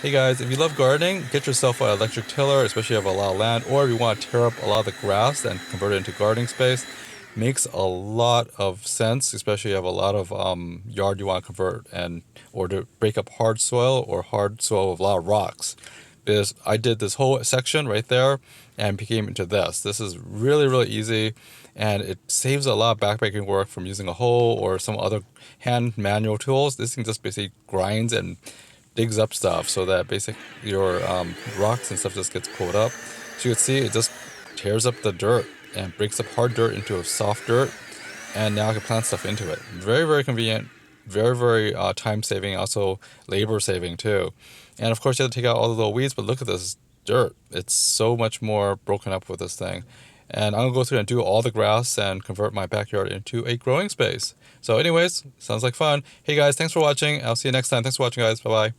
Hey guys, if you love gardening, get yourself an electric tiller, especially if you have a lot of land, or if you want to tear up a lot of the grass and convert it into gardening space. Makes a lot of sense, especially if you have a lot of yard you want to convert and or to break up hard soil or hard soil with a lot of rocks. Because I did this whole section right there and became into this. This is really, really easy and it saves a lot of backbreaking work from using a hoe or some other hand manual tools. This thing just basically grinds and digs up stuff so that basic your rocks and stuff just gets pulled up. So you can see it just tears up the dirt and breaks up hard dirt into a soft dirt, and now I can plant stuff into it. Very, very convenient, very, very time saving, also labor saving too. And of course, you have to take out all the little weeds, but look at this dirt. It's so much more broken up with this thing. And I'm gonna go through and do all the grass and convert my backyard into a growing space. So anyways, sounds like fun. Hey guys, thanks for watching. I'll see you next time. Thanks for watching guys. Bye bye.